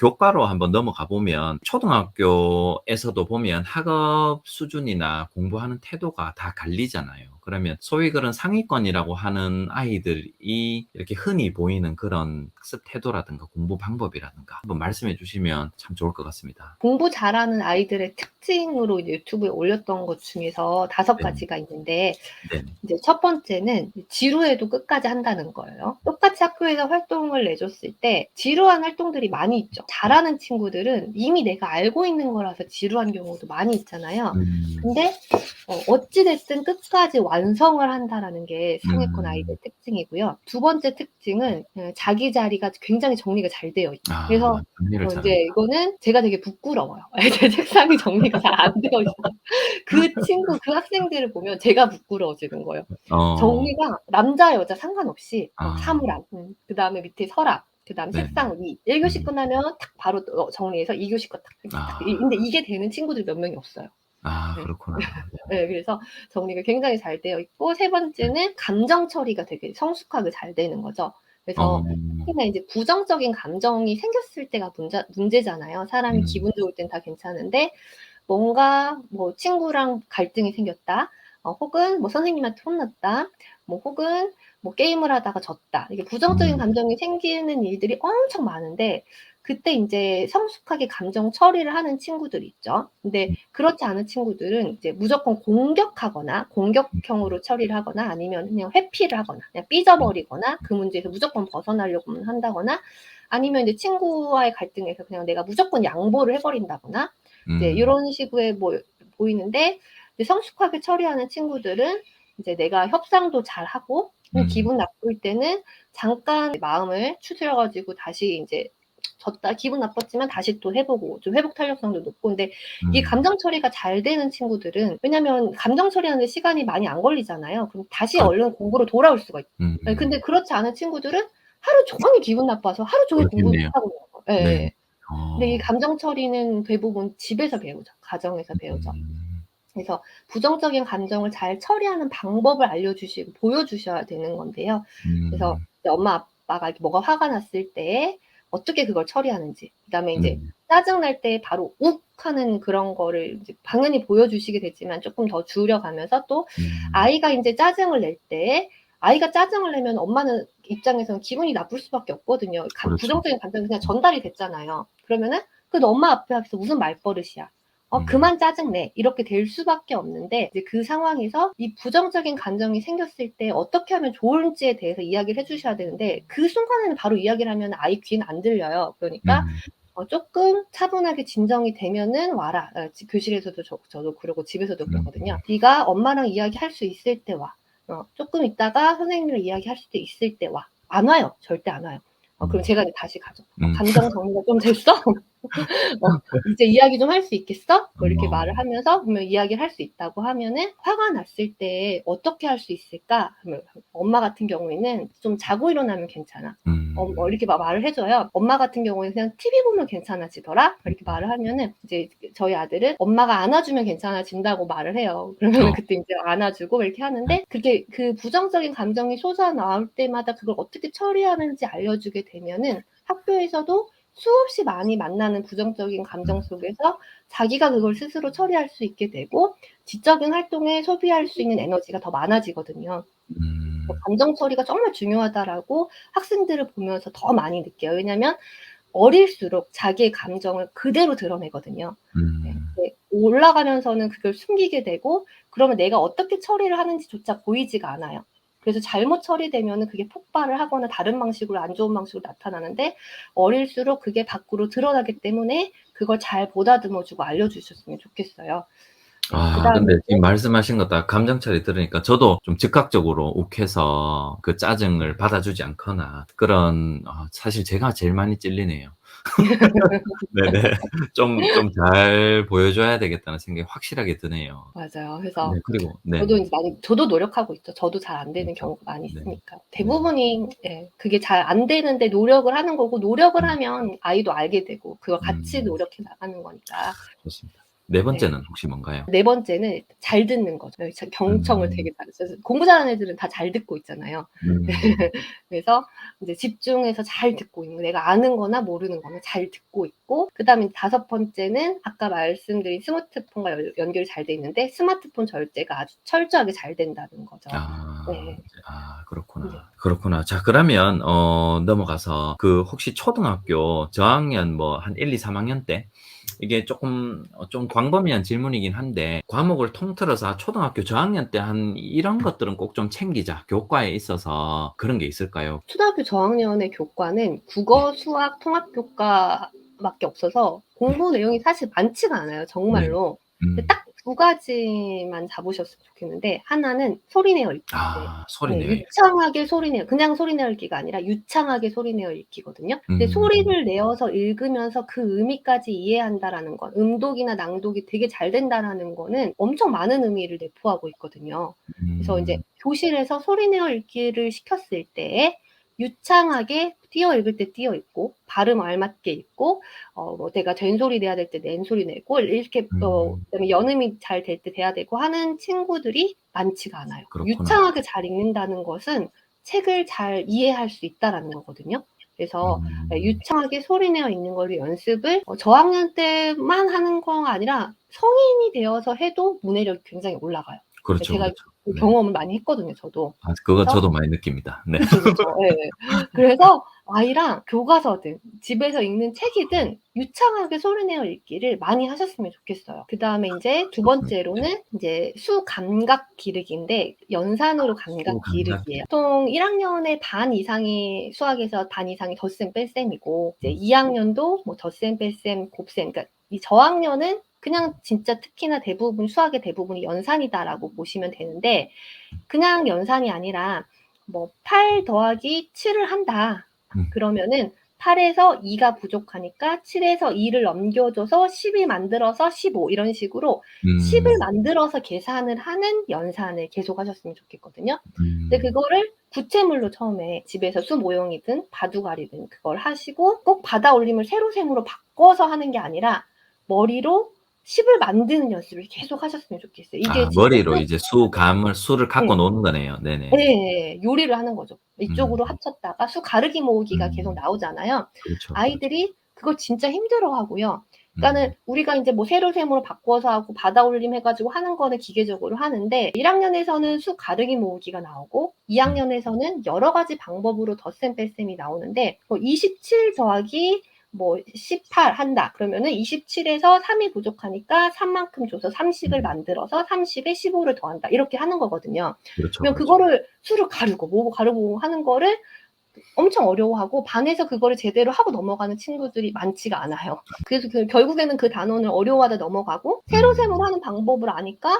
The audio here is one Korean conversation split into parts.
교과로 한번 넘어가 보면 초등학교에서도 보면 학업 수준이나 공부하는 태도가 다 갈리잖아요. 그러면 소위 그런 상위권이라고 하는 아이들이 이렇게 흔히 보이는 그런 학습 태도라든가 공부 방법이라든가 한번 말씀해 주시면 참 좋을 것 같습니다. 공부 잘하는 아이들의 특징으로 이제 유튜브에 올렸던 것 중에서 5가지가 있는데, 네네. 이제 첫 번째는 지루해도 끝까지 한다는 거예요. 똑같이 학교에서 활동을 내줬을 때 지루한 활동들이 많이 있죠. 잘하는 친구들은 이미 내가 알고 있는 거라서 지루한 경우도 많이 있잖아요. 근데 어찌됐든 끝까지 완성을 한다라는 게 상위권 아이들의 특징이고요. 두 번째 특징은 자기 자리가 굉장히 정리가 잘 되어 있죠. 그래서 정리를 이제 잘한다. 이거는 제가 되게 부끄러워요. 제 책상이 정리가 잘 안 되어 있어요. 그 학생들을 보면 제가 부끄러워지는 거예요. 정리가 남자, 여자 상관없이 사물함, 그다음에 밑에 서랍, 그다음 네. 책상 위. 1교시 끝나면 탁 바로 정리해서 2교시 거 딱 이렇게 딱. 근데 이게 되는 친구들이 몇 명이 없어요. 네. 그렇구나. 네, 그래서 정리가 굉장히 잘 되어 있고, 세 번째는 감정 처리가 되게 성숙하게 잘 되는 거죠. 그래서 특히나 이제 부정적인 감정이 생겼을 때가 문제잖아요. 사람이 기분 좋을 땐 다 괜찮은데 뭔가 뭐 친구랑 갈등이 생겼다, 혹은 뭐 선생님한테 혼났다, 뭐 혹은 뭐 게임을 하다가 졌다. 이게 부정적인 감정이 생기는 일들이 엄청 많은데 그때 인제 성숙하게 감정 처리를 하는 친구들이 있죠. 근데 그렇지 않은 친구들은 이제 무조건 공격하거나 공격형으로 처리를 하거나 아니면 그냥 회피를 하거나 그냥 삐져버리거나 그 문제에서 무조건 벗어나려고만 한다거나 아니면 이제 친구와의 갈등에서 그냥 내가 무조건 양보를 해 버린다거나 이제 요런 식의 뭐 보이는데, 이제 성숙하게 처리하는 친구들은 이제 내가 협상도 잘하고 기분 나쁠 때는 잠깐 마음을 추스려 가지고 다시 인제 졌다 기분 나빴지만 다시 또 해 보고 좀 회복 탄력성도 높고. 근데 이 감정 처리가 잘 되는 친구들은, 왜냐면 감정 처리하는 데 시간이 많이 안 걸리잖아요. 그럼 다시 그렇죠. 얼른 공부로 돌아올 수가 있죠. 예, 근데 그렇지 않은 친구들은 하루 종일 기분 나빠서 하루 종일 공부를 못 그렇겠네요. 하고 있는 거예요. 네. 예예. 근데 이 감정 처리는 대부분 집에서 배우죠. 가정에서 배우죠. 그래서 부정적인 감정을 잘 처리하는 방법을 알려주시고 보여주셔야 되는 건데요. 그래서 이제 엄마 아빠가 이렇게 뭐가 화가 났을 때 어떻게 그걸 처리하는지, 그다음에 인제 짜증 날 때 바로 욱 하는 그런 거를 이제 당연히 보여주시게 되지만 쪼끔 더 줄여가면서, 또 아이가 인제 짜증을 낼 때 아이가 짜증을 내면 엄마는 입장에서는 기분이 나쁠 수밖에 없거든요. 그렇죠. 부정적인 감정이 그냥 전달이 됐잖아요. 그러면은 "그 너 엄마 앞에서 무슨 말버릇이야. 음. 그만 짜증 내." 이렇게 될 수밖에 없는데, 이제 그 상황에서 이 부정적인 감정이 생겼을 때 어떻게 하면 좋을지에 대해서 이야기를 해 주셔야 되는데, 그 순간에는 바로 이야기를 하면 아이 귀에는 안 들려요. 그러니까 쪼끔 차분하게 진정이 되면은 와라. 교실에서도 저도 그러고 집에서도 그러거든요. "네가 엄마랑 이야기할 수 있을 때 와. 쪼끔 있다가 선생님이랑 이야기할 수 있을 때 와." 안 와요. 절대 안 와요. 그럼 제가 이제 다시 가죠. "감정 정리가 좀 됐어? 이제 이야기 좀 할 수 있겠어?" 뭐 이렇게 말을 하면서, 그러면 이야기를 할 수 있다고 하면은, "화가 났을 때 어떻게 할 수 있을까?" 하면 엄마 같은 경우에는 "좀 자고 일어나면 괜찮아." 뭐 이렇게 말을 해 줘요. 엄마 같은 경우에는 "그냥 TV 보면 괜찮아지더라." 이렇게 말을 하면은, 이제 저희 아들은 "엄마가 안아주면 괜찮아진다."고 말을 해요. 그러면은 그때 인제 안아주고 이렇게 하는데, 그게 그 부정적인 감정이 솟아나올 때마다 그걸 어떻게 처리하는지 알려주게 되면은 학교에서도 수없이 많이 만나는 부정적인 감정 속에서 자기가 그걸 스스로 처리할 수 있게 되고 지적인 활동에 소비할 수 있는 에너지가 더 많아지거든요. 감정 처리가 정말 중요하다라고 학생들을 보면서 더 많이 느껴요. 왜냐면 어릴수록 자기의 감정을 그대로 드러내거든요. 네. 네. 올라가면서는 그걸 숨기게 되고, 그러면 내가 어떻게 처리를 하는지조차 보이지가 않아요. 그래서 잘못 처리되면은 그게 폭발을 하거나 다른 방식으로 안 좋은 방식으로 나타나는데, 어릴수록 그게 밖으로 드러나기 때문에 그걸 잘 보다듬어 주고 알려 주셨으면 좋겠어요. 네. 그다음에 근데 이제 지금 말씀하신 거 다 감정 처리 들으니까 저도 좀 즉각적으로 욱해서 그 짜증을 받아주지 않거나 그런 사실 제가 제일 많이 찔리네요. 네네. 좀 잘 보여줘야 되겠다는 생각이 확실하게 드네요. 맞아요. 네, 그래서 그리고 저도 네네. 인제 많이 저도 노력하고 있죠. 저도 잘 안 되는 그렇죠. 경우가 많이 네. 있으니까. 네. 대부분이 그게 잘 안 되는데 노력을 하는 거고, 노력을 하면 아이도 알게 되고 그걸 같이 음. 노력해 나가는 거니까. 좋습니다. 네 네. 번째는 혹시 뭔가요? 네 번째는 잘 듣는 거죠. 경청을 음. 되게 잘했어요. 공부 잘하는 애들은 다 잘 듣고 있잖아요. 음. 그래서 이제 집중해서 잘 듣고 있는 거, 내가 아는 거나 모르는 거는 잘 듣고 있고, 그다음에 다섯 번째는 아까 말씀드린 스마트폰과 연결이 잘 돼 있는데 스마트폰 절제가 아주 철저하게 잘 된다는 거죠. 아. 네. 네. 그렇구나. 그렇구나. 자 그러면 넘어가서 그 혹시 초등학교 저학년 뭐 한 1, 2, 3학년 때 이게 쪼끔 좀 광범위한 질문이긴 한데 과목을 통틀어서 초등학교 저학년 때 한 이런 것들은 꼭 좀 챙기자. 교과에 있어서 그런 게 있을까요? 초등학교 저학년의 교과는 네. 국어, 수학, 통합 교과밖에 없어서 네. 공부 내용이 사실 많지가 않아요, 네. 정말로. 근데 음. 딱 두 가지만 잡으셨으면 좋겠는데, 하나는 소리내어 읽기. 네. 아 네, 소리내요. 유창하게 소리내어, 그냥 소리내어 읽기가 아니라 유창하게 소리내어 읽기거든요. 근데 음. 소리를 내어서 읽으면서 그 의미까지 이해한다라는 건, 음독이나 낭독이 되게 잘 된다라는 거는 엄청 많은 의미를 내포하고 있거든요. 그래서 인제 음. 교실에서 소리내어 읽기를 시켰을 때에 유창하게 띄어 읽을 때 띄어 읽고, 발음 알맞게 읽고, 뭐 내가 된소리 내야 될 때 냉소리 내고, 이렇게 음. 그다음에 연음이 잘 될 때 돼야 되고 하는 친구들이 많지가 않아요. 그렇구나. 유창하게 잘 읽는다는 것은 책을 잘 이해할 수 있다라는 거거든요. 그래서 음. 유창하게 소리내어 읽는 거를 연습을 저학년 때만 하는 거 아니라 성인이 되어서 해도 문해력이 굉장히 올라가요. 그렇죠, 제가 그렇죠. 그 네. 경험을 많이 했거든요, 저도. 아 그거 그래서 저도 많이 느낍니다. 네. 그쵸, 그쵸. 예. 그래서 아이랑 교과서든 집에서 읽는 책이든 유창하게 소리내어 읽기를 많이 하셨으면 좋겠어요. 그다음에 인제 두 그렇군요. 네. 번째로는 인제 수감각 기르기인데 연산으로 감각 감각이 기르기예요. 보통 1 학년에 반 이상이 수학에서 반 이상이 덧셈 뺄셈이고, 이제 음. 2 학년도 뭐 덧셈 뺄셈 곱셈, 그러니까 이 저학년은 그냥 진짜 특히나 대부분 수학의 대부분이 연산이다라고 보시면 되는데, 그냥 연산이 아니라 뭐 8 더하기 7을 한다. 음. 그러면은 8에서 2가 부족하니까 7에서 2를 넘겨줘서 10을 만들어서 15, 이런 식으로 10을 음. 만들어서 계산을 하는 연산을 계속하셨으면 좋겠거든요. 근데 음. 그거를 구체물로 처음에 집에서 수 모형이든 바둑알이든 그걸 하시고, 꼭 받아올림을 세로셈으로 바꿔서 하는 게 아니라 머리로 10을 만드는 연습을 계속 하셨으면 좋겠어요. 이게 아 진짜 머리로 이제 수를 갖고 예. 노는 거네요. 네네. 예예예. 요리를 하는 거죠. 음. 이쪽으로 합쳤다가 수 가르기 모으기가 계속 음. 나오잖아요. 그렇죠, 그렇죠. 아이들이 그걸 진짜 힘들어하고요. 음. 그러니까는 우리가 인제 뭐 세로셈으로 바꿔서 하고 받아올림 해 가지고 하는 거는 기계적으로 하는데, 1 학년에서는 수 가르기 모으기가 나오고 2 음. 학년에서는 여러 가지 방법으로 덧셈 뺄셈이 나오는데, 뭐 27 더하기 뭐 18 한다. 그러면은 27에서 3이 부족하니까 3 만큼 줘서 30을 음. 만들어서 30에 15를 더한다. 이렇게 하는 거거든요. 그렇죠, 그러면 그렇죠. 그거를 수를 가르고 뭐고 가르고 하는 거를 엄청 어려워하고, 반에서 그거를 제대로 하고 넘어가는 친구들이 많지가 않아요. 그래서 결국에는 그 단원을 어려워하다 넘어가고, 세로셈으로 음. 하는 방법을 아니까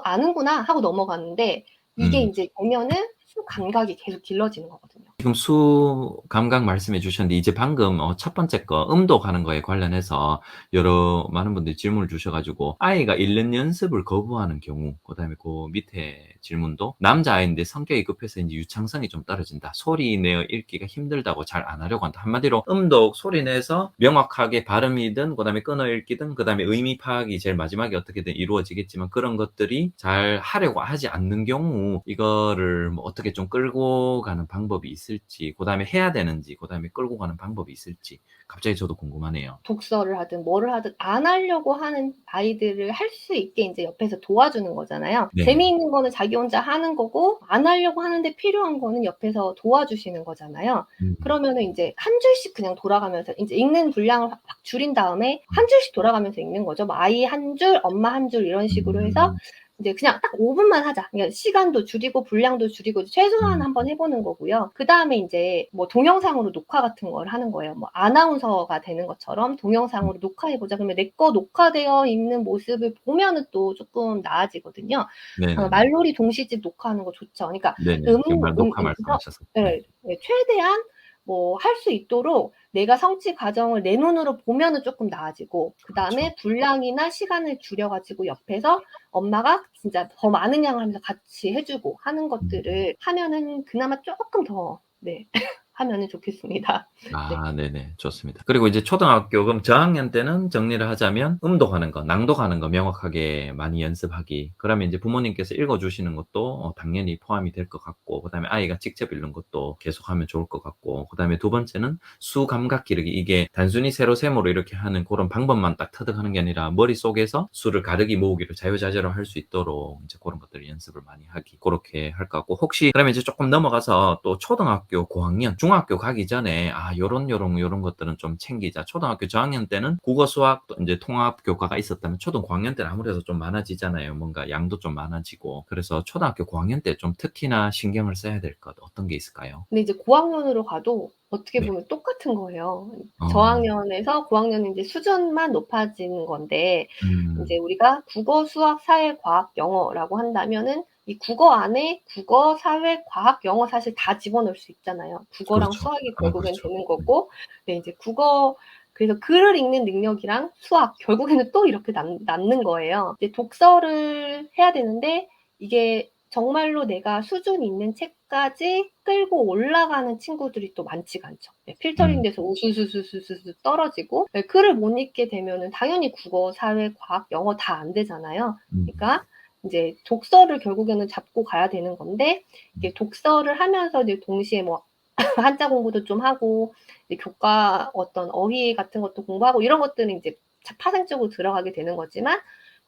아는구나 하고 넘어가는데, 이게 음. 인제 보면은 수 감각이 계속 길러지는 거거든요. 지금 수 감각 말씀해 주셨는데 이제 방금 첫 번째 거 음독하는 거에 관련해서 여러 많은 분들이 질문을 주셔 가지고 아이가 읽는 연습을 거부하는 경우 그다음에 그 밑에 질문도 남자아이인데 성격이 급해서 인제 유창성이 좀 떨어진다. 소리 내어 읽기가 힘들다고 잘 안 하려고 한다. 한마디로 음독 소리 내서 명확하게 발음이든 그다음에 끊어 읽기든 그다음에 의미 파악이 제일 마지막에 어떻게든 이루어지겠지만 그런 것들이 잘 하려고 하지 않는 경우 이거를 뭐 어떻게 좀 끌고 가는 방법이 있을지 그다음에 해야 되는지 그다음에 끌고 가는 방법이 있을지 갑자기 저도 궁금하네요. 독서를 하든 뭐를 하든 안 하려고 하는 아이들을 할 수 있게 인제 옆에서 도와주는 거잖아요. 네. 재미있는 거는 자기 혼자 하는 거고, 안 하려고 하는데 필요한 거는 옆에서 도와주시는 거잖아요. 음. 그러면은 인제 한 줄씩 그냥 돌아가면서 인제 읽는 분량을 확 줄인 다음에 음. 한 줄씩 돌아가면서 읽는 거죠. 뭐 아이 한 줄, 엄마 한 줄, 이런 식으로 해서 음. 이제 그냥 딱 5 분만 하자. 그러니까 시간도 줄이고 분량도 줄이고 최소한 음. 한번 해 보는 거고요. 그다음에 인제 뭐 동영상으로 녹화 같은 걸 하는 거예요. 뭐 아나운서가 되는 것처럼 음. 동영상으로 녹화해 보자. 그러면 내 거 녹화되어 있는 모습을 보면은 또 쪼끔 나아지거든요. 네네네. 말놀이 동시집 녹화하는 거 좋죠. 그러니까 네네. 그 말 녹화 그래서 말씀하셔서. 네. 예. 예, 최대한 뭐 할 수 있도록 내가 성취 과정을 내 눈으로 보면은 쪼끔 나아지고, 그렇죠. 그다음에 분량이나 시간을 줄여 가지고 옆에서 엄마가 진짜 더 많은 양을 하면서 같이 해 주고 하는 음. 것들을 하면은 그나마 쪼끔 더, 네, 하면은 좋겠습니다. 네. 아 네네. 좋습니다. 그리고 이제 초등학교 그럼 저학년 때는 정리를 하자면 음독하는 거, 낭독하는 거 명확하게 많이 연습하기. 그러면 이제 부모님께서 읽어 주시는 것도 당연히 포함이 될 것 같고 그다음에 아이가 직접 읽는 것도 계속하면 좋을 것 같고 그다음에 두 번째는 수 감각 기르기. 이게 단순히 세로 세모로 이렇게 하는 고런 방법만 딱 터득하는 게 아니라 머릿속에서 수를 가르기 모으기를 자유자재로 할 수 있도록 이제 고런 것들을 연습을 많이 하기. 고렇게 할 것 같고 혹시 그러면 이제 쪼끔 넘어가서 또 초등학교 고학년, 중학교 가기 전에 요런 것들은 좀 챙기자. 초등학교 저학년 때는 국어, 수학 또 인제 통합 교과가 있었다면 초등 고학년 때는 아무래도 좀 많아지잖아요. 뭔가 양도 좀 많아지고. 그래서 초등학교 고학년 때 좀 특히나 신경을 써야 될 것 어떤 게 있을까요? 근데 이제 고학년으로 가도 어떻게 네. 보면 똑같은 거예요. 어. 저학년에서 고학년은 인제 수준만 높아지는 건데 인제 음. 우리가 국어, 수학, 사회, 과학, 영어라고 한다면은 이 국어 안에 국어, 사회, 과학, 영어 사실 다 집어넣을 수 있잖아요. 국어랑 그렇죠. 수학이 아 결국엔 그렇죠. 되는 네. 거고 네 이제 국어 그래서 글을 읽는 능력이랑 수학 결국에는 또 이렇게 남는 거예요. 이제 독서를 해야 되는데 이게 정말로 내가 수준 있는 책까지 끌고 올라가는 친구들이 또 많지가 않죠. 네 필터링 음. 돼서 우수수수수수 떨어지고 네 글을 못 읽게 되면은 당연히 국어, 사회, 과학, 영어 다 안 되잖아요. 음. 그러니까 인제 독서를 결국에는 잡고 가야 되는 건데 이게 음. 독서를 하면서 이제 동시에 뭐 한자 공부도 좀 하고 이제 교과 어떤 어휘 같은 것도 공부하고 이런 것들은 인제 파생적으로 들어가게 되는 거지만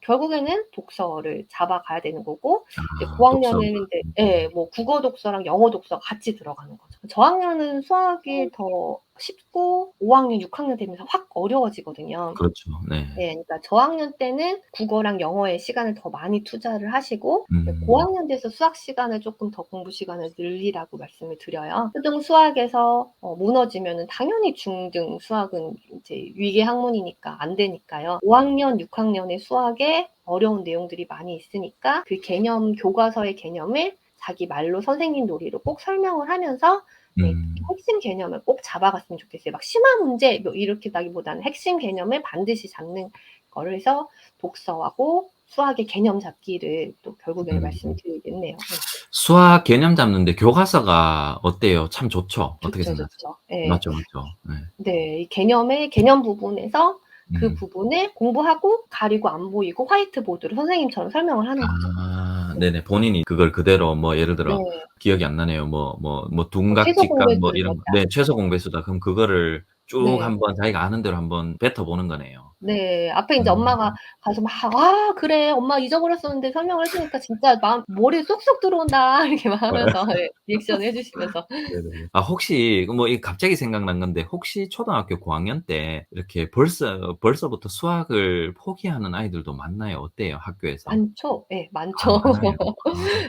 결국에는 독서를 잡아가야 되는 거고 이제 독서. 고학년은 인제 예 뭐 국어 독서랑 영어 독서가 같이 들어가는 거죠. 저학년은 수학이 더 쉽고 5학년, 6학년 되면서 확 어려워지거든요. 그렇죠. 네. 예. 그러니까 저학년 때는 국어랑 영어에 시간을 더 많이 투자를 하시고 이제 음. 고학년 돼서 수학 시간을 쪼끔 더 공부 시간을 늘리라고 말씀을 드려요. 초등 수학에서 무너지면은 당연히 중등 수학은 이제 위계 학문이니까 안 되니까요. 5학년, 6학년의 수학에 어려운 내용들이 많이 있으니까 그 개념 교과서의 개념을 자기 말로 선생님 놀이로 꼭 설명을 하면서 네 음. 핵심 개념을 꼭 잡아갔으면 좋겠어요. 막 심화 문제 뭐 이렇게다기보다는 핵심 개념을 반드시 잡는 거를 해서 독서하고 수학의 개념 잡기를 또 결국에는 음. 말씀드리겠네요. 네. 수학 개념 잡는데 교과서가 어때요? 참 좋죠. 어떻게 좋죠, 생각하세요? 좋죠. 예. 맞죠, 맞죠. 네. 네. 이 개념의 개념 부분에서 그 음. 부분을 공부하고 가리고 안 보이고 화이트보드로 선생님처럼 설명을 하는 거죠. 아 네. 네네. 본인이 그걸 그대로 뭐 예를 들어 네. 기억이 안 나네요. 뭐 뭐 둔각, 최소 직각 뭐 공배수를 이런 거 냈다. 네 최소 공배수다. 그럼 그거를 쭉 네. 한번 자기가 아는 대로 한번 뱉어 보는 거네요. 네. 앞에 인제 음. 엄마가 가서 막 "아 그래. 엄마 잊어버렸었는데 설명을 해 주니까 진짜 마음 머리에 쏙쏙 들어온다." 이렇게 막 하면서 예 리액션을 해 주시면서 네네. 혹시 뭐 이 갑자기 생각난 건데 혹시 초등학교 고학년 때 이렇게 벌써부터 수학을 포기하는 아이들도 많나요? 어때요? 학교에서? 많죠. 예 많죠. 많아요.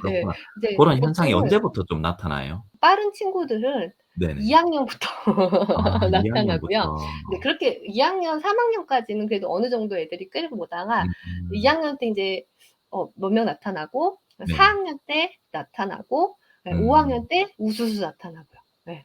예. 그렇구나. 이제 고런 현상이 보통은 언제부터 좀 나타나요? 빠른 친구들은 네네. 2 학년부터 2 학년부터. 나타나고요. 네 그렇게 2 학년, 3 학년까지는 그래도 어느 정도 애들이 끌고 오다가 2 음. 학년 때 인제 몇 명 나타나고 4 네. 학년 때 나타나고 예 5 음. 학년 때 우수수 나타나고요. 네.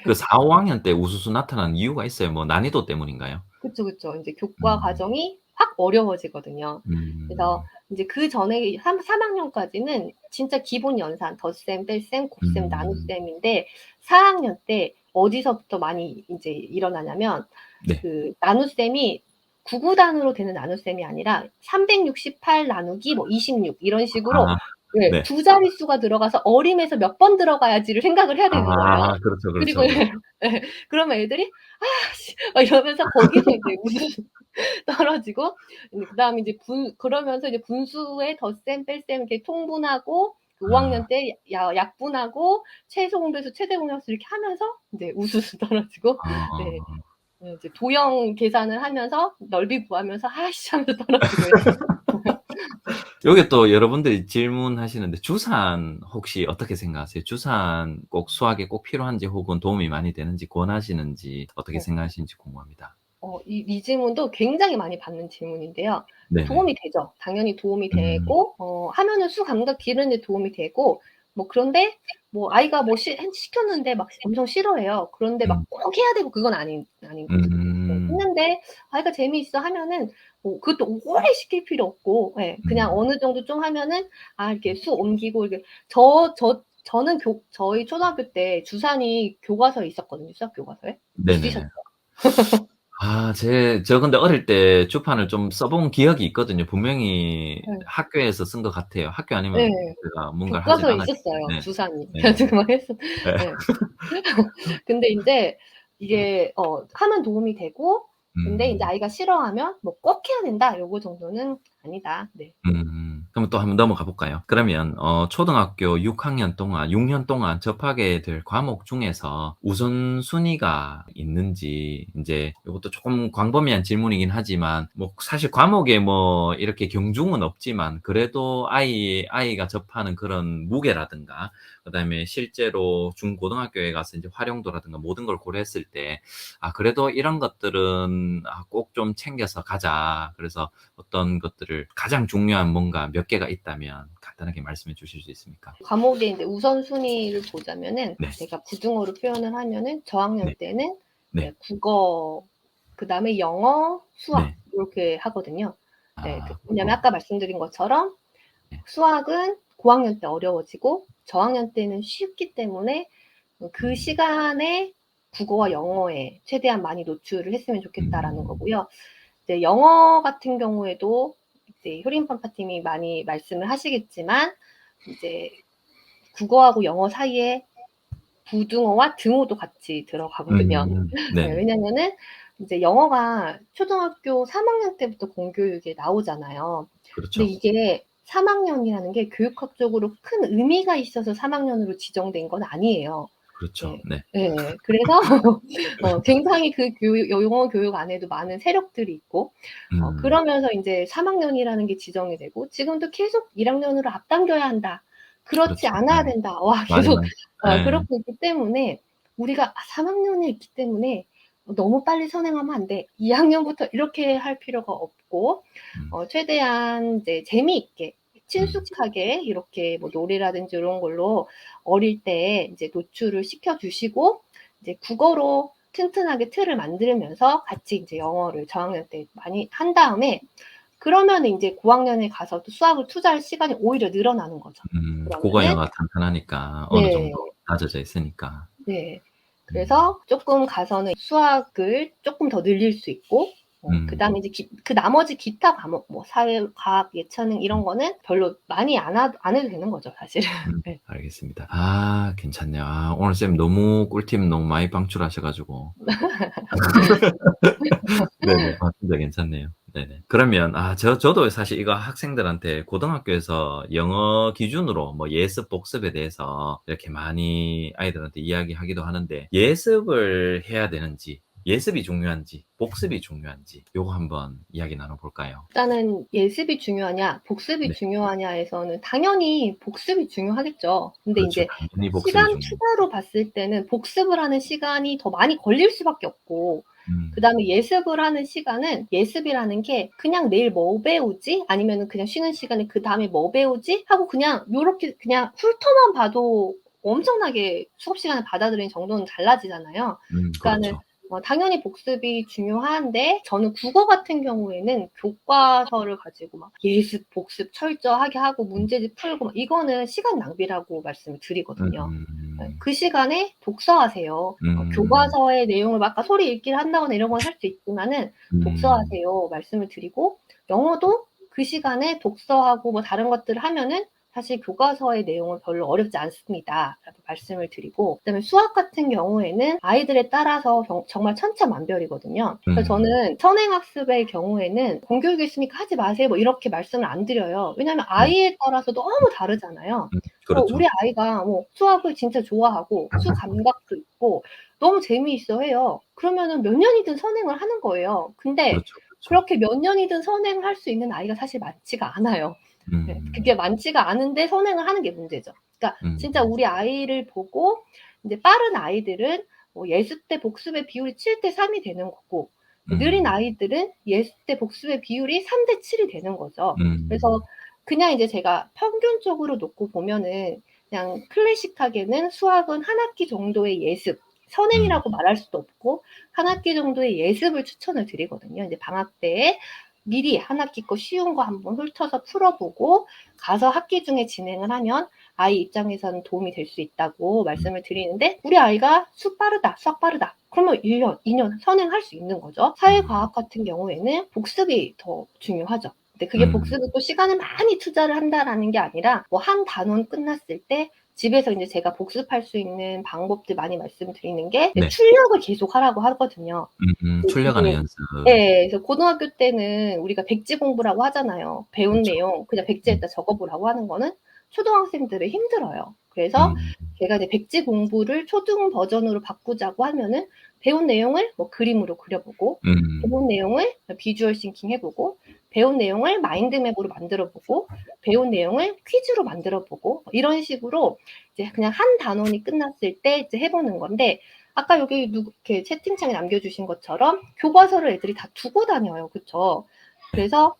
그 네. 4-5 학년 때 우수수 나타나는 이유가 있어요? 뭐 난이도 때문인가요? 그쵸, 그쵸. 인제 교과 음. 과정이 확 어려워지거든요. 그래서 음. 인제 그전에 3 학년까지는 진짜 기본 연산 덧셈, 뺄셈, 곱셈, 음. 나눗셈인데 4 학년 때 어디서부터 많이 인제 일어나냐면 네. 그 나눗셈이 구구단으로 되는 나눗셈이 아니라 368 나누기 뭐 26 이런 식으로 아 예 네. 두 자릿수가 들어가서 어림에서 몇 번 들어가야지를 생각을 해야 되는 거예요. 그렇죠, 그리고 그렇죠, 그렇죠. 예 그러면 애들이 '아 씨.' 막 이러면서 거기서 이제 우수수 떨어지고 그다음에 이제 그러면서 이제 분수의 덧셈 뺄셈 이렇게 통분하고 그 5 아. 학년 때 약분하고 최소 공배수, 최대 공배수 이렇게 하면서 인제 우수수 떨어지고 네. 어. 이제 도형 계산을 하면서 넓이 구하면서 "아이씨." 하면서 떨어지고 이런 네. 요게 또 여러분들이 질문하시는데 주산 혹시 어떻게 생각하세요? 주산 꼭 수학에 꼭 필요한지 혹은 도움이 많이 되는지 권하시는지 어떻게 네. 생각하시는지 궁금합니다. 이 질문도 굉장히 많이 받는 질문인데요. 네네. 도움이 되죠. 당연히 도움이 음. 되고 하면은 수 감각 기르는 데 도움이 되고 뭐 그런데 뭐 아이가 뭐 시켰는데 막 엄청 싫어해요. 그런데 막 음. 꼭 해야 되고 그건 아닌 거죠. 네. 음. 했는데 아이가 재미있어 하면은 뭐 그것도 오래 시킬 필요 없고 예 그냥 음. 어느 정도 좀 하면은 이렇게 수 옮기고 이렇게 저는 저희 초등학교 때 주산이 교과서에 있었거든요. 수학 교과서에. 있으셨죠? 네네네. 저 근데 어릴 때 주판을 좀 써본 기억이 있거든요. 분명히 네. 학교에서 쓴 것 같아요. 학교 아니면 네. 제가 뭔가를 하진 교과서에 않았기 있었어요, 때문에. 주산이. 네네. 그래가지고 막 했어. 네. 네. 근데 인제 이게 하면 도움이 되고, 근데 인제 음. 아이가 싫어하면 뭐 꼭 해야 된다, 요거 정도는 아니다. 네. 그럼 또 한번 넘어가 볼까요? 그러면 초등학교 6학년 동안 6년 동안 접하게 될 과목 중에서 우선순위가 있는지 인제 요것도 쪼끔 광범위한 질문이긴 하지만 뭐 사실 과목에 뭐 이렇게 경중은 없지만 그래도 아이가 접하는 그런 무게라든가 그다음에 실제로 중고등학교에 가서 인제 활용도라든가 모든 걸 고려했을 때 그래도 이런 것들은 꼭 좀 챙겨서 가자. 그래서 어떤 것들을 가장 중요한 뭔가 몇 개가 있다면 간단하게 말씀해 주실 수 있습니까? 과목의 인제 우선순위를 보자면은, 네. 제가 부등호로 표현을 하면은 저학년 네. 때는 이제 네. 국어, 그다음에 영어, 수학 네. 요렇게 하거든요. 네. 왜냐면 국어. 아까 말씀드린 것처럼 네. 수학은 고학년 때 어려워지고 저학년 때는 쉽기 때문에 그 음. 시간에 국어와 영어에 최대한 많이 노출을 했으면 좋겠다라는 음. 거고요. 이제 영어 같은 경우에도 이제 효린판파팀이 많이 말씀을 하시겠지만, 이제 국어하고 영어 사이에 부등호와 등호도 같이 들어가거든요. 네, 네네. 왜냐면은 이제 영어가 초등학교 3학년 때부터 공교육에 나오잖아요. 근데 그렇죠. 이게 3학년이라는 게 교육학적으로 큰 의미가 있어서 3학년으로 지정된 건 아니에요. 그렇죠. 네. 네. 네. 그래서 굉장히 그 영어 교육 안에도 많은 세력들이 있고, 음. 그러면서 인제 3학년이라는 게 지정이 되고, 지금도 계속 1학년으로 앞당겨야 한다. 그렇지 그렇죠. 네. 않아야 된다. 와, 많이 계속 예. 그렇고 있기 때문에 우리가 3학년에 있기 때문에 너무 빨리 선행하면 안 돼. 2학년부터 이렇게 할 필요가 없고, 음. 최대한 이제 재미있게 음. 친숙하게 이렇게 뭐 놀이라든지 요런 걸로 어릴 때 인제 노출을 시켜 주시고, 이제 국어로 튼튼하게 틀을 만들면서 같이 인제 영어를 저학년 때 많이 한 다음에, 그러면은 인제 고학년에 가서 또 수학을 투자할 시간이 오히려 늘어나는 거죠. 국어 그러면은 영어가 탄탄하니까 어느 네. 정도 다져져 있으니까. 네. 음. 그래서 쪼끔 가서는 수학을 쪼끔 더 늘릴 수 있고, 음. 그다음에 이제 그 나머지 기타 과목 뭐 사회, 과학, 예체능 이런 거는 별로 많이 안 해도 되는 거죠, 사실은. 네. 알겠습니다. 괜찮네요. 오늘 쌤 너무 꿀팁 너무 많이 방출하셔 가지고 네네. 진짜 괜찮네요. 네네. 그러면 저도 사실 이거 학생들한테 고등학교에서 영어 기준으로 뭐 예습, 복습에 대해서 이렇게 많이 아이들한테 이야기하기도 하는데 예습을 해야 되는지, 예습이 중요한지, 복습이 중요한지 요거 한번 이야기 나눠 볼까요? 일단은 예습이 중요하냐, 복습이 네. 중요하냐에서는 당연히 복습이 중요하겠죠. 근데 그렇죠. 인제 당연히 복습이 시간 중요하죠. 추가로 봤을 때는 복습을 하는 시간이 더 많이 걸릴 수밖에 없고, 음. 그다음에 예습을 하는 시간은, 예습이라는 게 그냥 '내일 뭐 배우지?' 아니면은 그냥 쉬는 시간에 '그다음에 뭐 배우지?' 하고 그냥 요렇게 그냥 훑어만 봐도 엄청나게 수업 시간을 받아들이는 정도는 달라지잖아요. 그러니까는 그렇죠. 당연히 복습이 중요한데, 저는 국어 같은 경우에는 교과서를 가지고 막 예습, 복습 철저하게 하고 문제집 풀고 막 이거는 시간 낭비라고 말씀을 드리거든요. 예. 음. 그 시간에 독서하세요. 음. 교과서의 내용을 막 아까 소리 읽기를 한다거나 이런 건 할 수 있지만은 음. 독서하세요 말씀을 드리고, 영어도 그 시간에 독서하고 뭐 다른 것들을 하면은 사실 교과서의 내용은 별로 어렵지 않습니다라고 말씀을 드리고, 그다음에 수학 같은 경우에는 아이들에 따라서 정말 천차만별이거든요. 그래서 음. 저는 선행학습의 경우에는 "공교육이 있으니까 하지 마세요." 뭐 이렇게 말씀을 안 드려요. 왜냐하면 네. 아이에 따라서 너무 다르잖아요. 우리 그렇죠. 아이가 뭐 수학을 진짜 좋아하고 수 감각도 있고 너무 재미있어 해요. 그러면은 몇 년이든 선행을 하는 거예요. 근데 그렇죠, 그렇죠. 그렇게 몇 년이든 선행할 수 있는 아이가 사실 많지가 않아요. 네. 그게 음. 많지가 않은데 선행을 하는 게 문제죠. 그러니까 음. 진짜 우리 아이를 보고, 인제 빠른 아이들은 뭐 예습 대 복습의 비율이 7대 3이 되는 거고, 느린 음. 아이들은 예습 대 복습의 비율이 3대 7이 되는 거죠. 그래서 음. 그냥 이제 제가 평균적으로 놓고 보면은, 그냥 클래식하게는 수학은 한 학기 정도의 예습, 음. 선행이라고 말할 수도 없고 한 학기 정도의 예습을 추천을 드리거든요. 인제 방학 때에 미리 한 학기 거 쉬운 거 한번 훑어서 풀어 보고 가서 학기 중에 진행을 하면 아이 입장에서는 도움이 될 수 있다고 말씀을 드리는데 우리 아이가 수학 빠르다. 그러면 1년, 2년 선행할 수 있는 거죠. 사회과학 같은 경우에는 복습이 더 중요하죠. 근데 그게 복습이 또 시간을 많이 투자를 한다라는 게 아니라 뭐 한 단원 끝났을 때 집에서 이제 제가 복습할 수 있는 방법들 많이 말씀드리는 게 네. 출력을 계속 하라고 하거든요. 출력하는 연습. 네, 그래서 고등학교 때는 우리가 백지 공부라고 하잖아요. 배운 그렇죠. 내용 그냥 백지에다 적어보라고 하는 거는 초등학생들은 힘들어요. 그래서 제가 이제 백지 공부를 초등 버전으로 바꾸자고 하면은 배운 내용을 뭐 그림으로 그려보고, 배운 내용을 비주얼 싱킹 해보고, 배운 내용을 마인드맵으로 만들어보고, 배운 내용을 퀴즈로 만들어보고, 이런 식으로 이제 그냥 한 단원이 끝났을 때 이제 해보는 건데, 아까 여기 이렇게 채팅창에 남겨주신 것처럼 교과서를 애들이 다 두고 다녀요. 그쵸? 그래서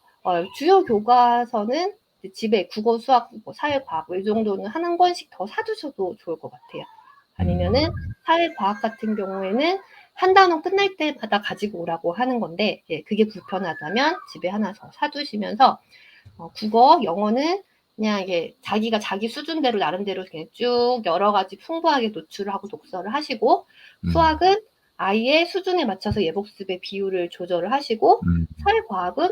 주요 교과서는 집에 국어, 수학, 뭐 사회과학 이 정도는 한 권씩 더 사두셔도 좋을 것 같아요. 아니면은 사회과학 같은 경우에는 한 단원 끝날 때마다 가지고 오라고 하는 건데 그게 불편하다면 집에 하나 더 사두시면서 국어, 영어는 그냥 이게 자기가 자기 수준대로 나름대로 그냥 쭉 여러 가지 풍부하게 노출을 하고 독서를 하시고 수학은 아이의 수준에 맞춰서 예복습의 비율을 조절을 하시고 사회과학은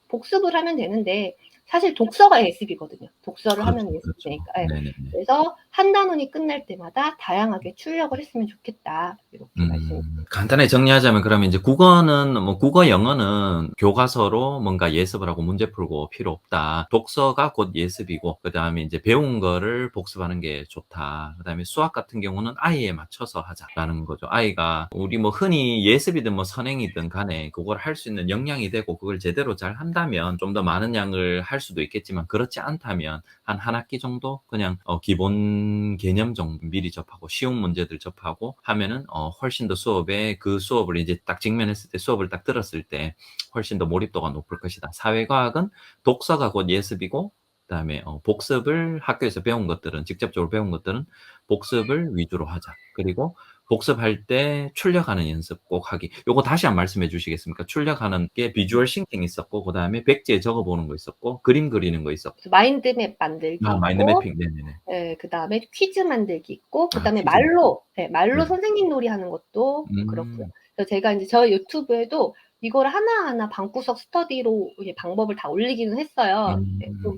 복습을 하면 되는데 사실 독서가 예습이거든요. 독서를 그렇죠. 하면 그렇죠. 예습이니까. 네네네. 그래서 한 단원이 끝날 때마다 다양하게 출력을 했으면 좋겠다. 이렇게 말씀드립니다. 간단하게 정리하자면 그러면 이제 국어는 뭐 국어, 영어는 교과서로 뭔가 예습을 하고 문제 풀고 필요 없다. 독서가 곧 예습이고 그다음에 이제 배운 거를 복습하는 게 좋다. 그다음에 수학 같은 경우는 아이에 맞춰서 하자라는 거죠. 아이가 우리 뭐 흔히 예습이든 뭐 선행이든 간에 그걸 할 수 있는 역량이 되고 그걸 제대로 잘 한다면 좀 더 많은 양을 할 수도 있겠지만 그렇지 않다면 한 학기 정도 그냥 기본 개념 정도 미리 접하고 쉬운 문제들 접하고 하면은 훨씬 더 수업에 그 수업을 이제 딱 직면했을 때 수업을 딱 들었을 때 훨씬 더 몰입도가 높을 것이다. 사회과학은 독서가 곧 예습이고 그다음에 복습을 학교에서 배운 것들은 직접적으로 배운 것들은 복습을 위주로 하자. 그리고 복습할 때 출력하는 연습 꼭 하기. 요거 다시 한번 말씀해 주시겠습니까? 출력하는 게 비주얼 싱킹 있었고 그다음에 백지에 적어 보는 거 있었고 그림 그리는 거 있었고 마인드맵 만들기 마인드 있고 매핑. 네네네. 그다음에 퀴즈 만들기 있고 그다음에 퀴즈. 말로 네. 선생님 놀이 하는 것도 그렇고요. 음. 그래서 제가 이제 저희 유튜브에도 이걸 하나하나 방구석 스터디로 이제 방법을 다 올리기는 했어요. 좀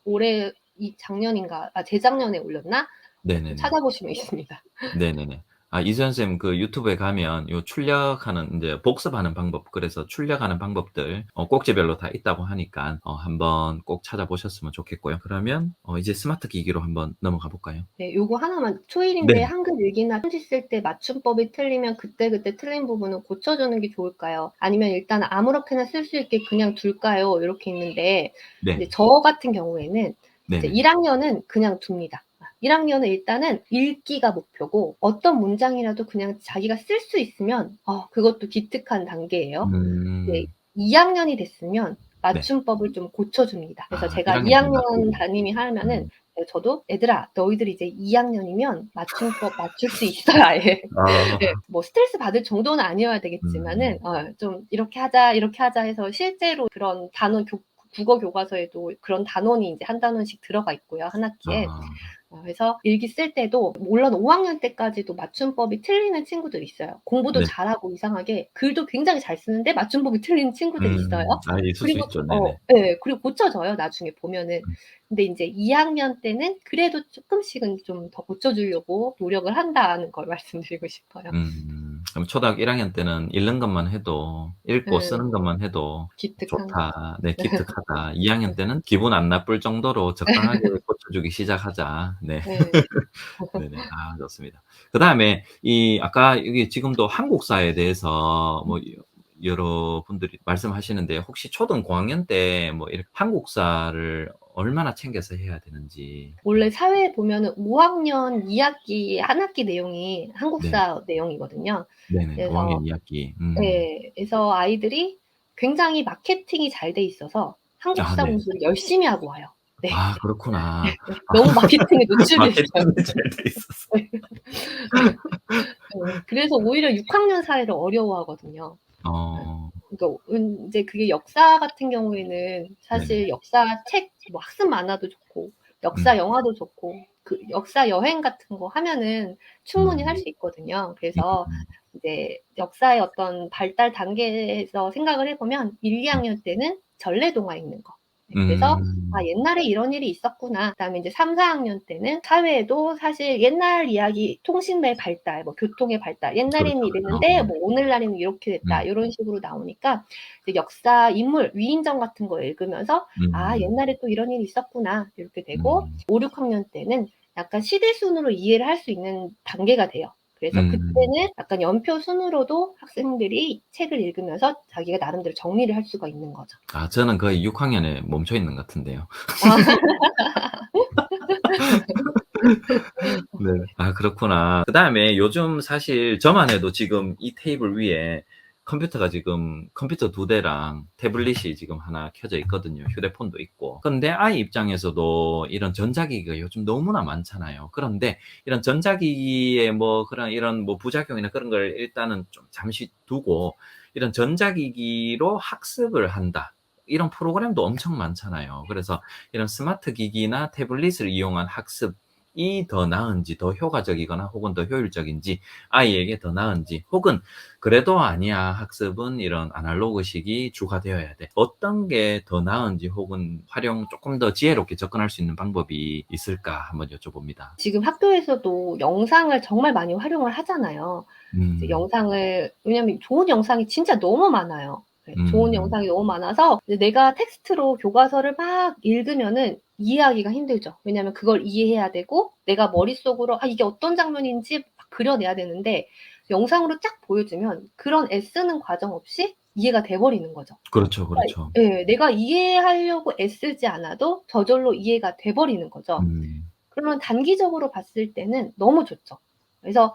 올해 작년인가 재작년에 올렸나? 좀 네네네. 찾아보시면 있습니다. 네네네. 이수연 쌤 그 유튜브에 가면 요 출력하는 인제 복습하는 방법 그래서 출력하는 방법들 꼭지별로 다 있다고 하니까 한번 꼭 찾아보셨으면 좋겠고요. 그러면 이제 스마트 기기로 한번 넘어가 볼까요? 네, 요거 하나만 초일인데 네. 한글 일기나 편지 쓸 때 맞춤법이 틀리면 그때그때 틀린 부분은 고쳐주는 게 좋을까요? 아니면 일단 아무렇게나 쓸 수 있게 그냥 둘까요? 이렇게 있는데 이제 네. 저 같은 경우에는 이제 네네. 1학년은 그냥 둡니다. 1학년은 일단은 읽기가 목표고 어떤 문장이라도 그냥 자기가 쓸 수 있으면 그것도 기특한 단계예요. 이제 2학년이 됐으면 네. 맞춤법을 좀 고쳐줍니다. 그래서 제가 1학년 때 2학년 놔두고. 담임이 하면은 저도 "얘들아 너희들 이제 2학년이면 맞춤법 맞출 수 있어요 아예." 네. 아. 뭐 스트레스 받을 정도는 아니어야 되겠지만은 좀 "이렇게 하자, 이렇게 하자." 해서 실제로 그런 국어 교과서에도 그런 단원이 이제 한 단원씩 들어가 있고요, 한 학기에. 아. 그래서 일기 쓸 때도 물론 5학년 때까지도 맞춤법이 틀리는 친구들이 있어요. 공부도 네. 잘하고 이상하게 글도 굉장히 잘 쓰는데 맞춤법이 틀리는 친구들이 있어요. 있을 수 그리고 있죠. 네네. 그리고 고쳐져요, 나중에 보면은. 근데 인제 2학년 때는 그래도 쪼끔씩은 좀 더 고쳐주려고 노력을 한다는 걸 말씀드리고 싶어요. 그럼 초등학교 1학년 때는 읽는 것만 해도 읽고 네. 쓰는 것만 해도 기특한 거죠. 좋다. 네, 기특하다. 2학년 때는 기분 안 나쁠 정도로 적당하게 고쳐주기 시작하자. 네. 네. 네네. 좋습니다. 그다음에 아까 여기 지금도 한국사에 대해서 뭐 여러 분들이 말씀하시는데 혹시 초등 고학년 때 뭐 이렇게 한국사를 얼마나 챙겨서 해야 되는지. 원래 사회에 보면은 5학년 2학기 한 학기 내용이 네. 한국사 내용이거든요. 네네. 5 그래서 학년 2 학기. 그래서 아이들이 굉장히 마케팅이 잘 돼 있어서 한국사 네. 공부를 열심히 하고 와요. 네. 그렇구나. 너무 마케팅에 노출돼 있어요. 마케팅이 잘 돼 있어서. 그래서 오히려 6학년 사회를 어려워하거든요. 어. 그러니까 인제 그게 역사 같은 경우에는 네네. 사실 역사 책 뭐 학습 만화도 좋고 음. 역사 영화도 좋고 그 역사 여행 같은 거 하면은 충분히 할 수 있거든요. 그래서 음, 이제 역사의 어떤 발달 단계에서 생각을 해보면 1, 2학년 때는 전래동화 읽는 거. 네, 그래서 아, 음, 옛날에 이런 일이 있었구나. 그다음에 이제 3, 4학년 때는 사회에도 사실 옛날 이야기, 통신의 발달, 뭐 교통의 발달, 옛날에는 그렇죠, 그렇죠. 이랬는데 뭐 오늘날에는 이렇게 됐다. 음, 이런 식으로 나오니까 이제 역사 인물, 위인전 같은 거 읽으면서 아, 음, 옛날에 또 이런 일이 있었구나. 이렇게 되고 음, 5, 6학년 때는 약간 시대 순으로 이해를 할 수 있는 단계가 돼요. 그래서 음. 그때는 약간 연표 순으로도 학생들이 책을 읽으면서 자기가 나름대로 정리를 할 수가 있는 거죠. 아, 저는 거의 6학년에 멈춰 있는 것 같은데요. 아, 네. 아, 그렇구나. 그다음에 요즘 사실 저만 해도 지금 이 테이블 위에 컴퓨터가 지금 컴퓨터 2대랑 태블릿이 지금 하나 켜져 있거든요. 휴대폰도 있고. 그런데 아이 입장에서도 이런 전자기기가 요즘 너무나 많잖아요. 그런데 이런 전자기기의 뭐 그런 이런 뭐 부작용이나 그런 걸 일단은 좀 잠시 두고 이런 전자기기로 학습을 한다. 이런 프로그램도 엄청 많잖아요. 그래서 이런 스마트 기기나 태블릿을 이용한 학습 이 더 나은지, 더 효과적이거나 혹은 더 효율적인지, 아이에게 더 나은지, 혹은 그래도 아니야, 학습은 이런 아날로그식이 주가 되어야 돼. 어떤 게 더 나은지 혹은 활용 조금 더 지혜롭게 접근할 수 있는 방법이 있을까 한번 여쭤봅니다. 지금 학교에서도 영상을 정말 많이 활용을 하잖아요. 이제 음, 영상을, 왜냐면 좋은 영상이 진짜 너무 많아요. 네, 좋은 음, 영상이 너무 많아서 이제 내가 텍스트로 교과서를 막 읽으면은 이해하기가 힘들죠. 왜냐면 그걸 이해해야 되고 내가 머릿속으로 아, 이게 어떤 장면인지 막 그려내야 되는데 영상으로 쫙 보여주면 그런 애쓰는 과정 없이 이해가 돼버리는 거죠. 그렇죠, 그러니까 그렇죠. 예, 내가 이해하려고 애쓰지 않아도 저절로 이해가 돼버리는 거죠. 음, 그러면 단기적으로 봤을 때는 너무 좋죠. 그래서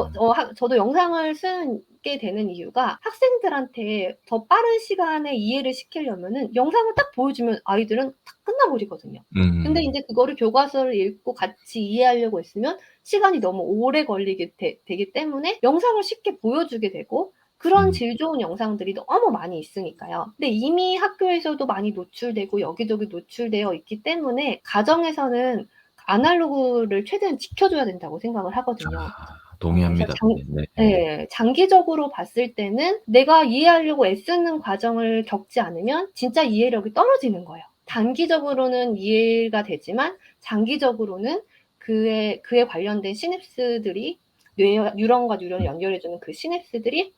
음, 저도 영상을 쓰게 되는 이유가 학생들한테 더 빠른 시간에 이해를 시키려면은 영상을 딱 보여주면 아이들은 딱 끝나버리거든요. 근데 음, 이제 그거를 교과서를 읽고 같이 이해하려고 했으면 시간이 너무 오래 걸리게 되기 때문에 영상을 쉽게 보여주게 되고 그런 음, 질 좋은 영상들이 너무 많이 있으니까요. 근데 이미 학교에서도 많이 노출되고 여기저기 노출되어 있기 때문에 가정에서는 아날로그를 최대한 지켜줘야 된다고 생각을 하거든요. 그래서 동의합니다. 네, 네. 예, 장기적으로 봤을 때는 내가 이해하려고 애쓰는 과정을 겪지 않으면 진짜 이해력이 떨어지는 거예요. 단기적으로는 이해가 되지만 장기적으로는 그에 관련된 시냅스들이 뉴런과 뉴런을 연결해주는 그 시냅스들이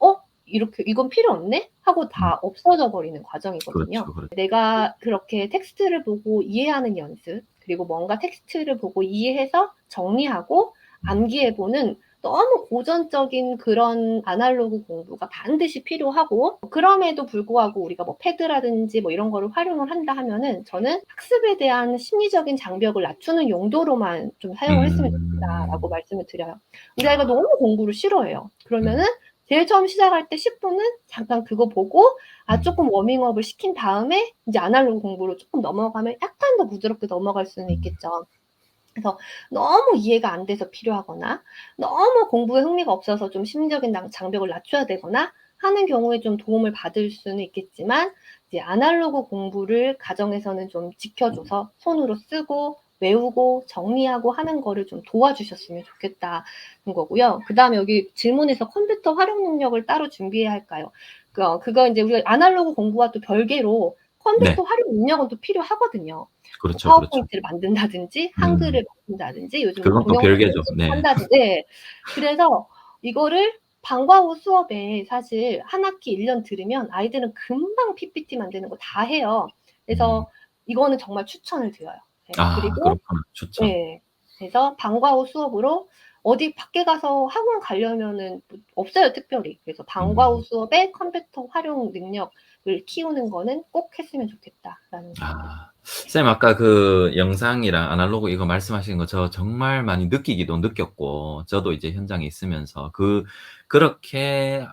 이렇게 이건 필요 없네 하고 음, 다 없어져 버리는 과정이거든요. 그렇죠, 그렇죠. 내가 그렇게 텍스트를 보고 이해하는 연습, 그리고 뭔가 텍스트를 보고 이해해서 정리하고 음, 암기해보는 너무 고전적인 그런 아날로그 공부가 반드시 필요하고 그럼에도 불구하고 우리가 뭐 패드라든지 뭐 이런 거를 활용을 한다 하면은 저는 학습에 대한 심리적인 장벽을 낮추는 용도로만 좀 사용을 했으면 좋겠다라고 음, 말씀을 드려요. 우리 아이가 아, 너무 공부를 싫어해요. 그러면은 음, 제일 처음 시작할 때 10분은 잠깐 그거 보고 음, 조금 워밍업을 시킨 다음에 이제 아날로그 공부로 조금 넘어가면 약간 더 부드럽게 넘어갈 수는 음, 있겠죠. 그래서 너무 이해가 안 돼서 필요하거나 너무 공부에 흥미가 없어서 좀 심리적인 장벽을 낮춰야 되거나 하는 경우에 좀 도움을 받을 수는 있겠지만 이제 아날로그 공부를 가정에서는 좀 지켜줘서 손으로 쓰고 외우고 정리하고 하는 거를 좀 도와주셨으면 좋겠다는 거고요. 그 다음에 여기 질문에서 컴퓨터 활용 능력을 따로 준비해야 할까요? 그거 이제 우리가 아날로그 공부와 또 별개로 네, 컴퓨터 활용 능력은 또 필요하거든요. 뭐 그렇죠, 그렇죠. 파워포인트를 만든다든지 음, 한글을 만든다든지 요즘 뭐 그건 또 동영상 별개죠. 연습을 네. 한다든지 네. 그래서 이거를 방과 후 수업에 사실 한 학기 1년 들으면 아이들은 금방 PPT 만드는 거 다 해요. 음. 그래서 이거는 정말 추천을 드려요. 네. 아, 그리고 그렇구나. 추천. 네. 그래서 방과 후 수업으로 어디 밖에 가서 학원 가려면은 뭐 없어요, 특별히. 그래서 방과 후 음. 수업에 컴퓨터 활용 능력을 키우는 거는 꼭 했으면 좋겠다라는 생각이 아. 쌤 아까 그 영상이랑 아날로그 이거 말씀하신 거 저 정말 많이 느끼기도 느꼈고 저도 이제 현장에 있으면서 그렇게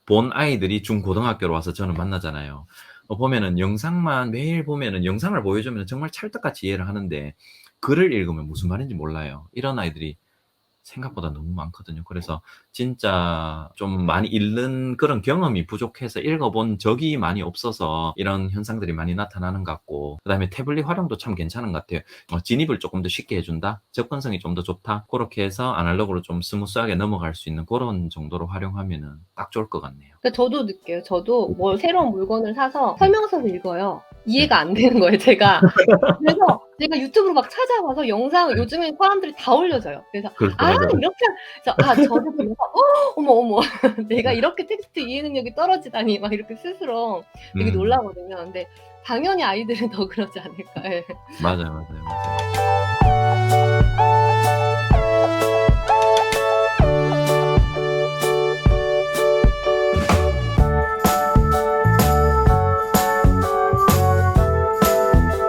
본 아이들이 중고등학교로 와서 저는 만나잖아요. 보면은 영상만 매일 보면은 영상을 보여주면 정말 찰떡같이 이해를 하는데 글을 읽으면 무슨 말인지 몰라요. 이런 아이들이 생각보다 너무 많거든요. 그래서 진짜 좀 많이 읽는 그런 경험이 부족해서 읽어본 적이 많이 없어서 이런 현상들이 많이 나타나는 것 같고, 그다음에 태블릿 활용도 참 괜찮은 것 같아요. 진입을 조금 더 쉽게 해준다, 접근성이 좀 더 좋다, 그렇게 해서 아날로그로 좀 스무스하게 넘어갈 수 있는 그런 정도로 활용하면은 딱 좋을 것 같네요. 그러니까 저도 느껴요. 저도 뭐 새로운 물건을 사서 설명서를 읽어요. 네. 이해가 안 되는 거예요, 제가. 그래서 제가 유튜브로 막 찾아봐서 영상, 네. 요즘에 사람들이 다 올려줘요. 그래서 그렇죠. 아 맞아요. 이렇게 그래서 저도 보면서 어머 어머 내가 이렇게 텍스트 이해 능력이 떨어지다니 막 이렇게 스스로 되게 음. 놀라거든요. 근데 당연히 아이들은 더 그러지 않을까. 예. 맞아요, 맞아요, 맞아요.